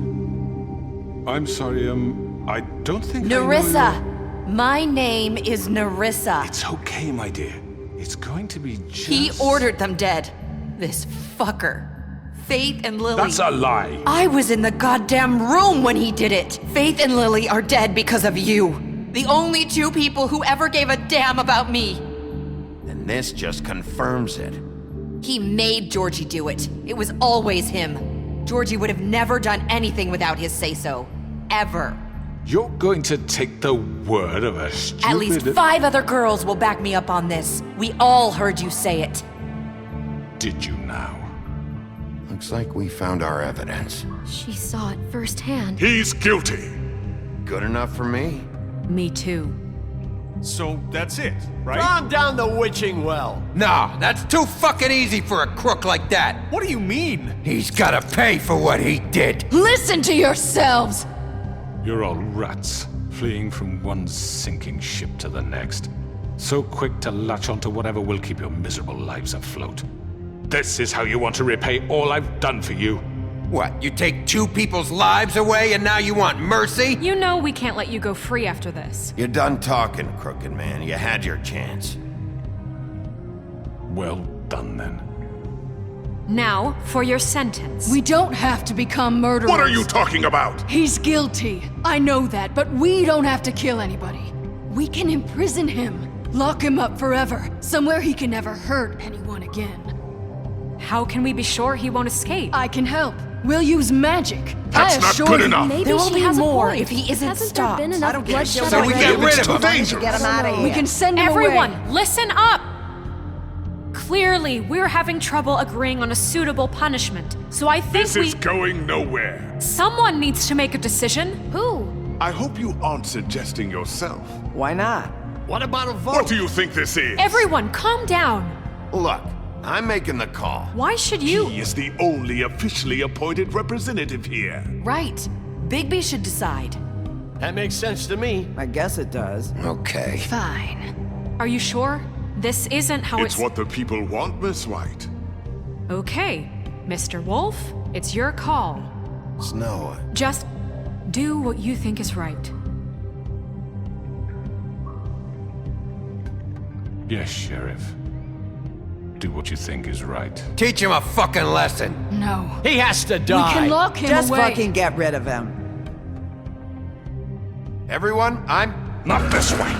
I'm sorry, I don't think I know Nerissa! you- My name is Nerissa. It's okay, my dear. It's going to be just... He ordered them dead. This fucker. Faith and Lily. That's a lie. I was in the goddamn room when he did it. Faith and Lily are dead because of you. The only two people who ever gave a damn about me. And this just confirms it. He made Georgie do it. It was always him. Georgie would have never done anything without his say-so. Ever. You're going to take the word of a stupid... At least 5 other girls will back me up on this. We all heard you say it. Did you now? Looks like we found our evidence. She saw it firsthand. He's guilty. Good enough for me. Me too. So that's it, right? Calm down the witching well. Nah, that's too fucking easy for a crook like that. What do you mean? He's gotta pay for what he did. Listen to yourselves! You're all rats, fleeing from one sinking ship to the next. So quick to latch onto whatever will keep your miserable lives afloat. This is how you want to repay all I've done for you? What, you take 2 people's lives away and now you want mercy? You know we can't let you go free after this. You're done talking, crooked man. You had your chance. Well done, then. Now, for your sentence. We don't have to become murderers. What are you talking about? He's guilty. I know that, but we don't have to kill anybody. We can imprison him. Lock him up forever. Somewhere he can never hurt anyone again. How can we be sure he won't escape? I can help. We'll use magic. That's not good enough. Maybe There will she be has more a point. if he isn't Hasn't stopped. there been I enough don't care. bloodshed So we already? get rid of him. Dangerous. Get him out of here. We can send him Everyone, away. listen up! Clearly, we're having trouble agreeing on a suitable punishment, so I think This is going nowhere. Someone needs to make a decision. Who? I hope you aren't suggesting yourself. Why not? What about a vote? What do you think this is? Everyone, calm down. Look, I'm making the call. Why should you? He is the only officially appointed representative here. Right. Bigby should decide. That makes sense to me. I guess it does. Okay. Fine. Are you sure? This isn't how It's what the people want, Miss White. Okay, Mr. Wolf, it's your call. Snow. Just do what you think is right. Yes, Sheriff. Do what you think is right. Teach him a fucking lesson. No. He has to die. We can lock him Just away. fucking get rid of him. Everyone, I'm... Not this way.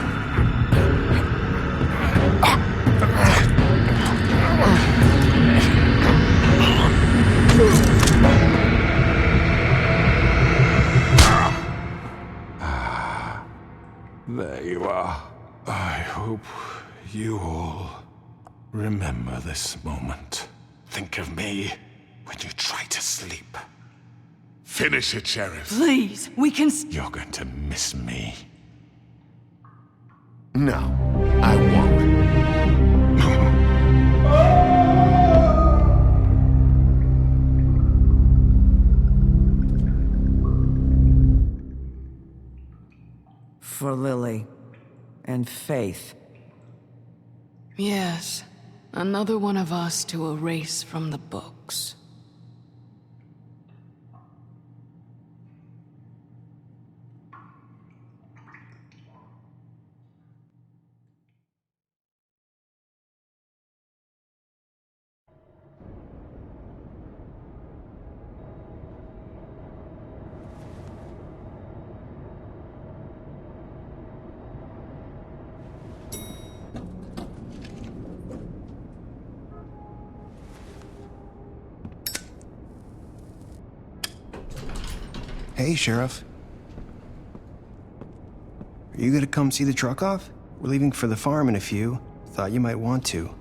There you are. I hope you all remember this moment. Think of me when you try to sleep. Finish it, Sheriff. Please, we can... You're going to miss me. No, I won't. For Lily and Faith. Yes. Another one of us to erase from the books. Hey, Sheriff. Are you gonna come see the truck off? We're leaving for the farm in a few. Thought you might want to.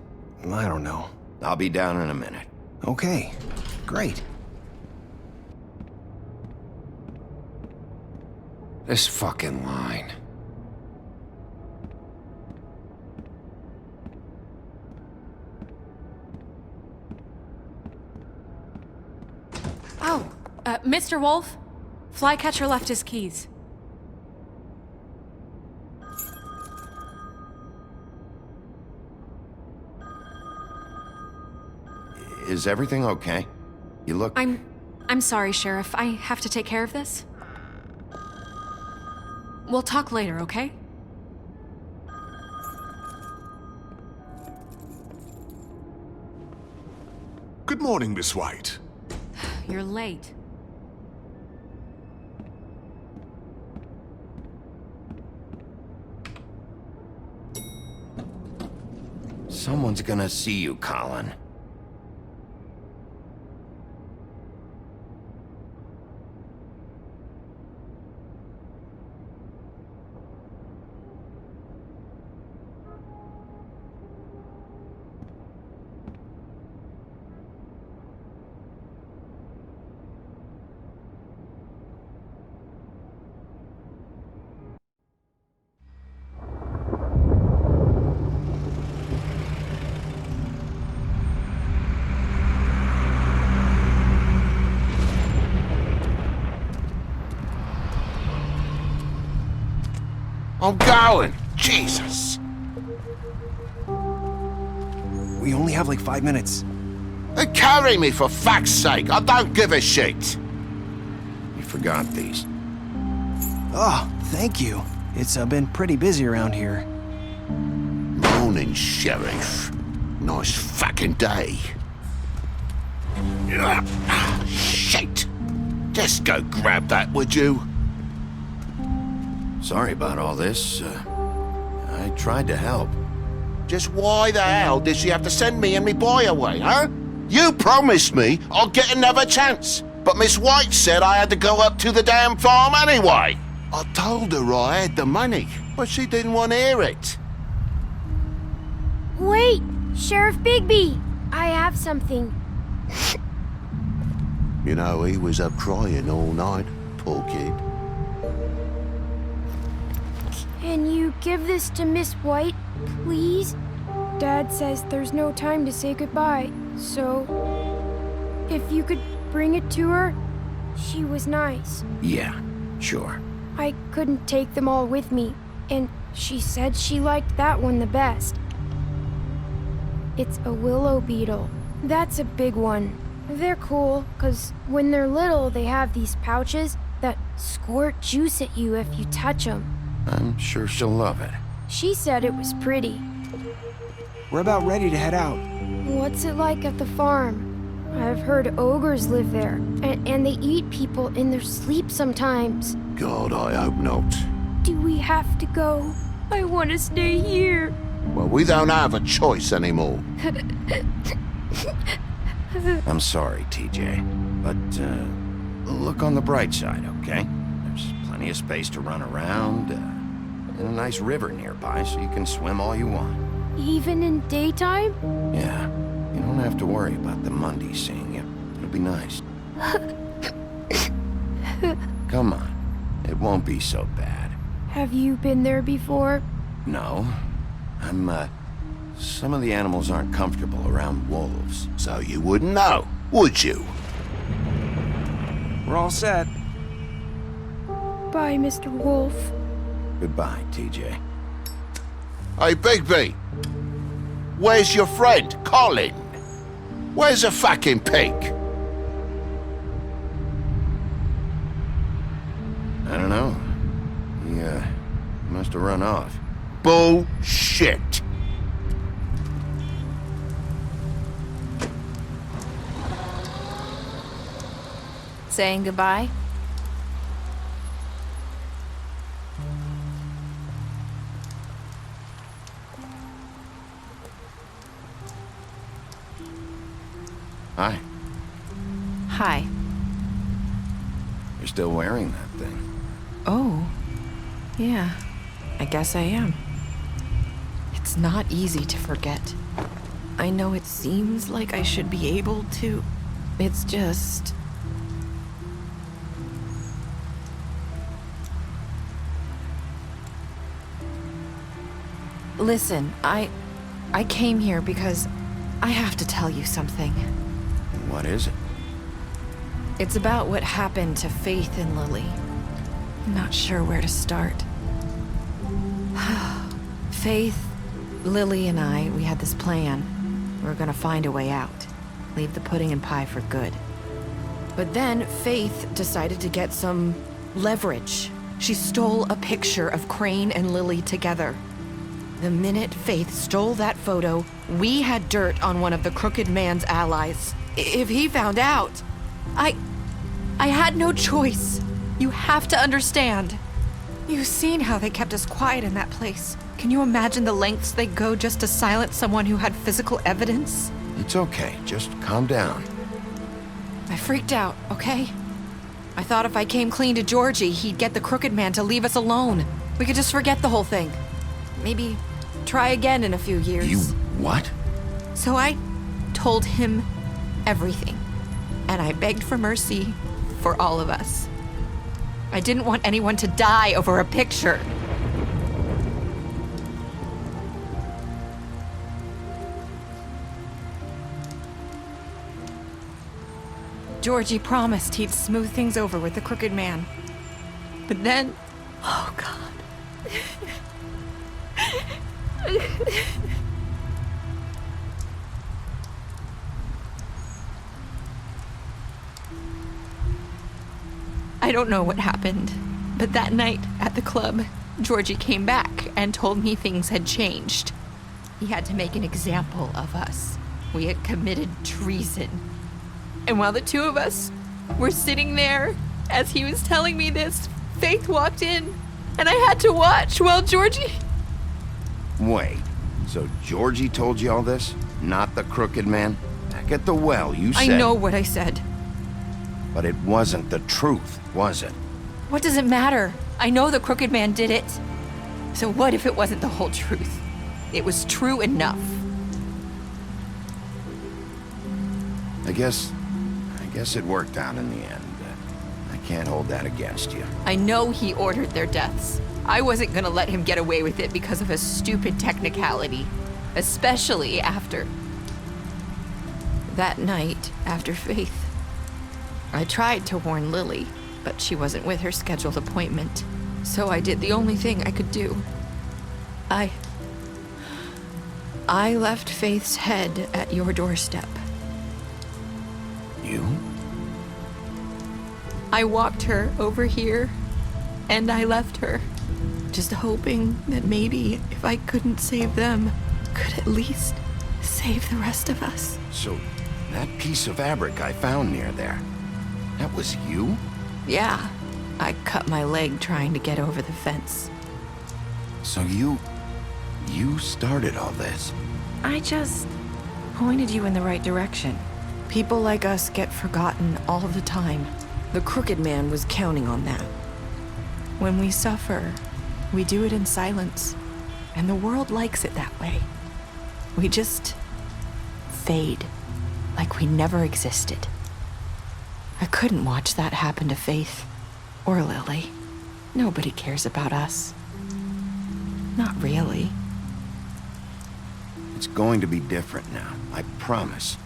I don't know. I'll be down in a minute. Okay, great. This fucking line. Oh, Mr. Wolf, Flycatcher left his keys. Is everything okay? You look... I'm sorry, Sheriff. I have to take care of this. We'll talk later, okay? Good morning, Miss White. You're late. Someone's gonna see you, Colin. I'm going! Jesus! We only have like 5 minutes. Carry me, for fuck's sake! I don't give a shit! You forgot these. Oh, thank you. It's been pretty busy around here. Morning, Sheriff. Nice fucking day. Shit! Just go grab that, would you? Sorry about all this. I tried to help. Just why the hell did she have to send me and me boy away, huh? You promised me I'll get another chance, but Miss White said I had to go up to the damn farm anyway. I told her I had the money, but she didn't want to hear it. Wait, Sheriff Bigby, I have something. You know, he was up crying all night, poor kid. Can you give this to Miss White, please? Dad says there's no time to say goodbye, so if you could bring it to her, she was nice. Yeah, sure. I couldn't take them all with me, and she said she liked that one the best. It's a willow beetle. That's a big one. They're cool, 'cause when they're little, they have these pouches that squirt juice at you if you touch them. I'm sure she'll love it. She said it was pretty. We're about ready to head out. What's it like at the farm? I've heard ogres live there, and they eat people in their sleep sometimes. God, I hope not. Do we have to go? I want to stay here. Well, we don't have a choice anymore. I'm sorry, TJ. But, look on the bright side, okay? There's plenty of space to run around, and a nice river nearby so you can swim all you want. Even in daytime? Yeah, you don't have to worry about the Mundies seeing you. It'll be nice. Come on, it won't be so bad. Have you been there before? No, some of the animals aren't comfortable around wolves. So you wouldn't know, would you? We're all set. Bye, Mr. Wolf. Goodbye, TJ. Hey, Bigby! Where's your friend, Colin? Where's the fucking pig? I don't know. He, must have run off. Bullshit! Saying goodbye? Hi. Hi. You're still wearing that thing. Oh. Yeah. I guess I am. It's not easy to forget. I know it seems like I should be able to. It's just... Listen, I came here because I have to tell you something. What is it? It's about what happened to Faith and Lily. I'm not sure where to start. Faith, Lily, and I, we had this plan. We were gonna find a way out. Leave the pudding and pie for good. But then Faith decided to get some leverage. She stole a picture of Crane and Lily together. The minute Faith stole that photo, we had dirt on one of the Crooked Man's allies. If he found out, I had no choice. You have to understand. You've seen how they kept us quiet in that place. Can you imagine the lengths they go just to silence someone who had physical evidence? It's okay. Just calm down. I freaked out, okay? I thought if I came clean to Georgie, he'd get the Crooked Man to leave us alone. We could just forget the whole thing. Maybe try again in a few years. You what? So I told him everything. And I begged for mercy for all of us. I didn't want anyone to die over a picture. Georgie promised he'd smooth things over with the Crooked Man. But then... Oh, God. I don't know what happened, but that night at the club, Georgie came back and told me things had changed. He had to make an example of us. We had committed treason. And while the two of us were sitting there, as he was telling me this, Faith walked in, and I had to watch while Georgie... Wait, so Georgie told you all this? Not the crooked man? Back at the well, you said... I know what I said. But it wasn't the truth, was it? What does it matter? I know the crooked man did it. So what if it wasn't the whole truth? It was true enough. I guess it worked out in the end. I can't hold that against you. I know he ordered their deaths. I wasn't gonna let him get away with it because of a stupid technicality. Especially after... that night, after Faith. I tried to warn Lily, but she wasn't with her scheduled appointment. So I did the only thing I could do. I left Faith's head at your doorstep. You? I walked her over here, and I left her. Just hoping that maybe if I couldn't save them, could at least save the rest of us. So, that piece of fabric I found near there, that was you? Yeah, I cut my leg trying to get over the fence. So you started all this? I just pointed you in the right direction. People like us get forgotten all the time. The crooked man was counting on that. When we suffer, we do it in silence, and the world likes it that way. We just fade, like we never existed. I couldn't watch that happen to Faith, or Lily. Nobody cares about us. Not really. It's going to be different now, I promise.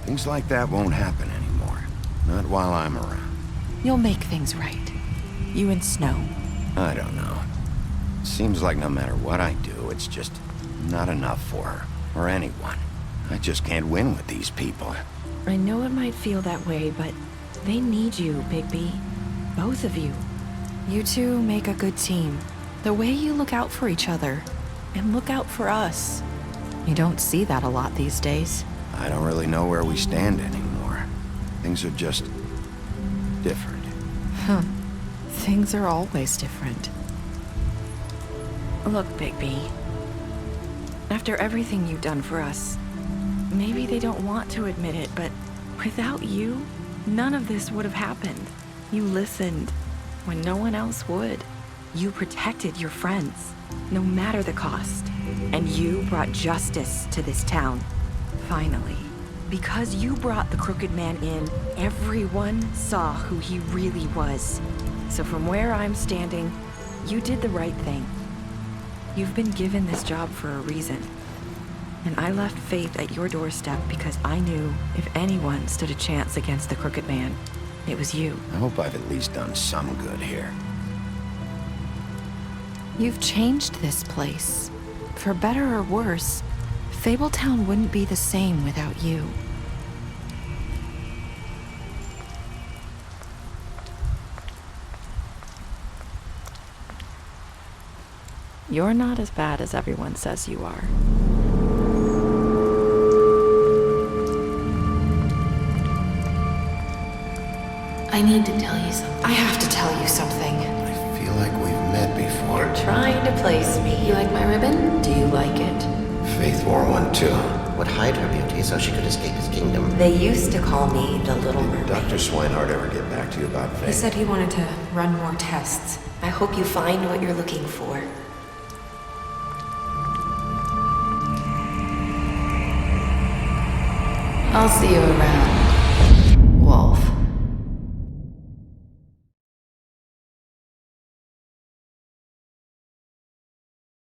Things like that won't happen anymore. Not while I'm around. You'll make things right. You and Snow. I don't know. It seems like no matter what I do, it's just not enough for her, or anyone. I just can't win with these people. I know it might feel that way, but they need you, Bigby. Both of you. You two make a good team. The way you look out for each other, and look out for us. You don't see that a lot these days. I don't really know where we stand anymore. Things are just different. Huh. Things are always different. Look, Bigby. After everything you've done for us, maybe they don't want to admit it, but without you, none of this would have happened. You listened when no one else would. You protected your friends, no matter the cost. And you brought justice to this town. Finally. Because you brought the crooked man in, everyone saw who he really was. So from where I'm standing, you did the right thing. You've been given this job for a reason. And I left Faith at your doorstep because I knew if anyone stood a chance against the crooked man, it was you. I hope I've at least done some good here. You've changed this place. For better or worse, Fabletown wouldn't be the same without you. You're not as bad as everyone says you are. I need to tell you something. I have to tell you something. I feel like we've met before. You're trying to place me. You like my ribbon? Do you like it? Faith wore one too. Would hide her beauty so she could escape his kingdom. They used to call me the Little Mermaid. Did Dr. Swinehart ever get back to you about Faith? He said he wanted to run more tests. I hope you find what you're looking for. I'll see you around.